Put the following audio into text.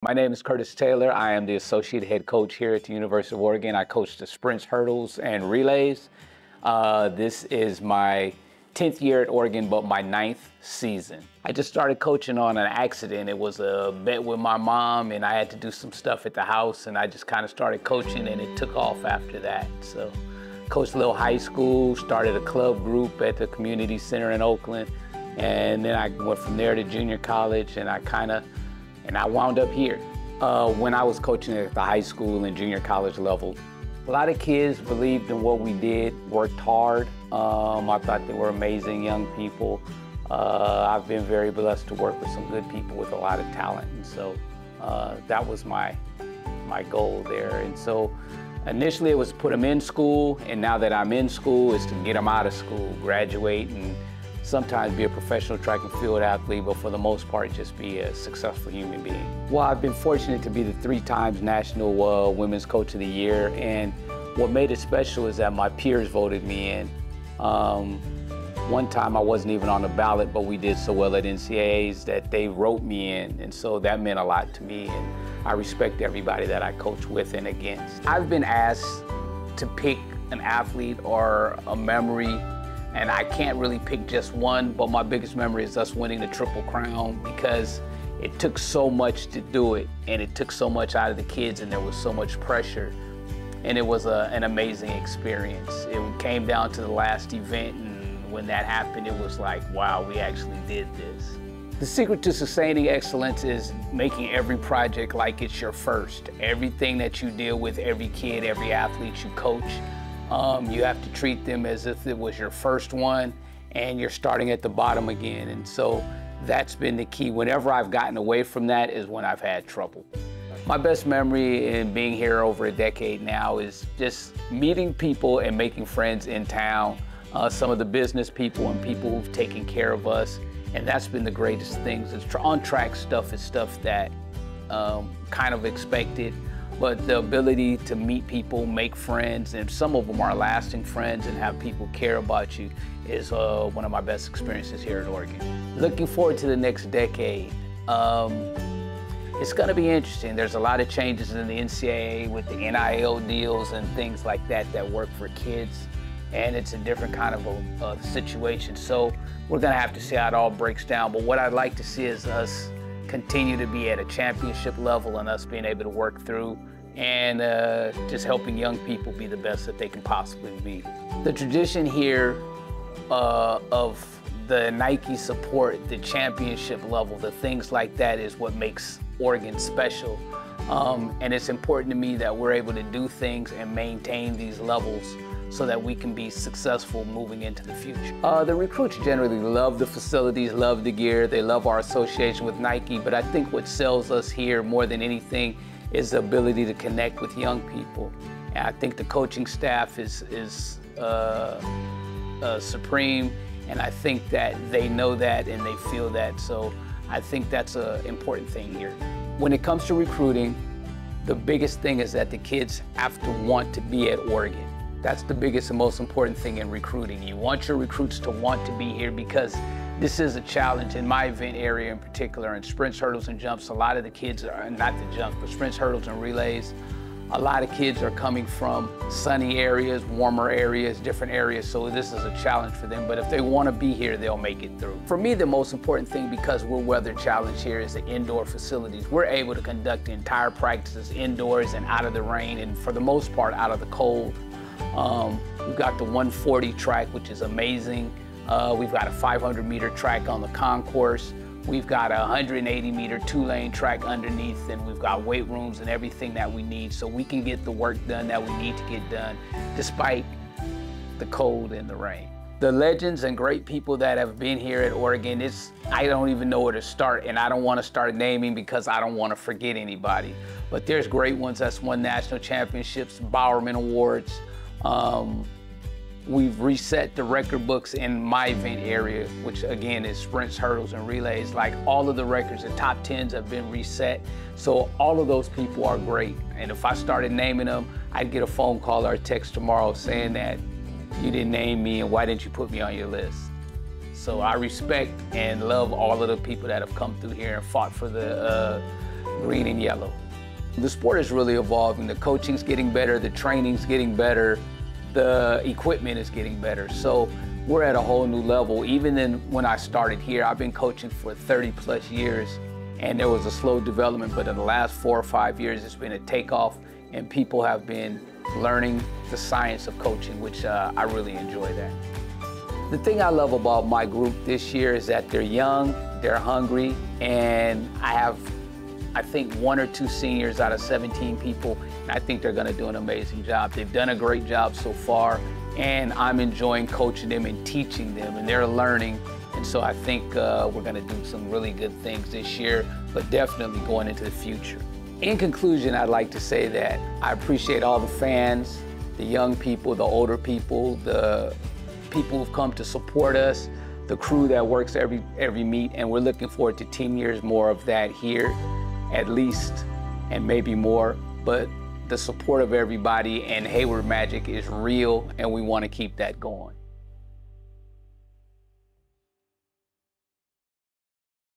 My name is Curtis Taylor. I am the associate head coach here at the University of Oregon. I coach the sprints, hurdles, and relays. This is my 10th year at Oregon, but my 9th season. I just started coaching on an accident. It was a bet with my mom, and I had to do some stuff at the house, and I just kind of started coaching, and it took off after that. So, coached a little high school, started a club group at the community center in Oakland, and then I went from there to junior college, and I wound up here. When I was coaching at the high school and junior college level, a lot of kids believed in what we did, worked hard. I thought they were amazing young people. I've been very blessed to work with some good people with a lot of talent, and so that was my goal there. And so initially it was to put them in school, and now that I'm in school, it's to get them out of school, graduate, and sometimes be a professional track and field athlete, but for the most part, just be a successful human being. Well, I've been fortunate to be the 3 times National Women's Coach of the Year, and what made it special is that my peers voted me in. One time I wasn't even on the ballot, but we did so well at NCAAs that they wrote me in, and so that meant a lot to me, and I respect everybody that I coach with and against. I've been asked to pick an athlete or a memory, and I can't really pick just one, but my biggest memory is us winning the Triple Crown, because it took so much to do it, and it took so much out of the kids, and there was so much pressure, and it was an amazing experience. It came down to the last event, and when that happened, it was like, wow, we actually did this. The secret to sustaining excellence is making every project like it's your first. Everything that you deal with, every kid, every athlete you coach, you have to treat them as if it was your first one, and you're starting at the bottom again. And so that's been the key. Whenever I've gotten away from that is when I've had trouble. My best memory in being here over a decade now is just meeting people and making friends in town, some of the business people and people who've taken care of us. And that's been the greatest things. It's on-track stuff is stuff that kind of expected. But the ability to meet people, make friends, and some of them are lasting friends, and have people care about you is one of my best experiences here at Oregon. Looking forward to the next decade. It's gonna be interesting. There's a lot of changes in the NCAA with the NIL deals and things like that that work for kids, and it's a different kind of a situation. So we're gonna have to see how it all breaks down, but what I'd like to see is us continue to be at a championship level, and us being able to work through and just helping young people be the best that they can possibly be. The tradition here of the Nike support, the championship level, the things like that is what makes Oregon special. And it's important to me that we're able to do things and maintain these levels so that we can be successful moving into the future. The recruits generally love the facilities, love the gear, they love our association with Nike, but I think what sells us here more than anything is the ability to connect with young people. And I think the coaching staff is supreme, and I think that they know that and they feel that, so I think that's an important thing here. When it comes to recruiting, the biggest thing is that the kids have to want to be at Oregon. That's the biggest and most important thing in recruiting. You want your recruits to want to be here, because this is a challenge in my event area in particular, in sprints, hurdles, and jumps. A lot of the kids are, not the jumps, but sprints, hurdles, and relays. A lot of kids are coming from sunny areas, warmer areas, different areas, so this is a challenge for them. But if they want to be here, they'll make it through. For me, the most important thing, because we're weather challenged here, is the indoor facilities. We're able to conduct the entire practices indoors and out of the rain, and for the most part, out of the cold. We've got the 140 track, which is amazing. We've got a 500-meter track on the concourse. We've got a 180-meter 2-lane track underneath, and we've got weight rooms and everything that we need, so we can get the work done that we need to get done despite the cold and the rain. The legends and great people that have been here at Oregon, I don't even know where to start, and I don't want to start naming because I don't want to forget anybody. But there's great ones that's won national championships, Bowerman Awards. We've reset the record books in my event area, which again is sprints, hurdles, and relays. Like, all of the records, the top 10s have been reset. So all of those people are great. And if I started naming them, I'd get a phone call or a text tomorrow saying that you didn't name me and why didn't you put me on your list? So I respect and love all of the people that have come through here and fought for the green and yellow. The sport is really evolving. The coaching's getting better, the training's getting better, the equipment is getting better. So we're at a whole new level. Even when I started here, I've been coaching for 30 plus years, and there was a slow development, but in the last 4 or 5 years, it's been a takeoff, and people have been learning the science of coaching, which I really enjoy that. The thing I love about my group this year is that they're young, they're hungry, and I think 1 or 2 seniors out of 17 people, and I think they're gonna do an amazing job. They've done a great job so far, and I'm enjoying coaching them and teaching them, and they're learning. And so I think we're gonna do some really good things this year, but definitely going into the future. In conclusion, I'd like to say that I appreciate all the fans, the young people, the older people, the people who've come to support us, the crew that works every meet, and we're looking forward to 10 years more of that here, at least, and maybe more. But the support of everybody and Hayward Magic is real, and we want to keep that going.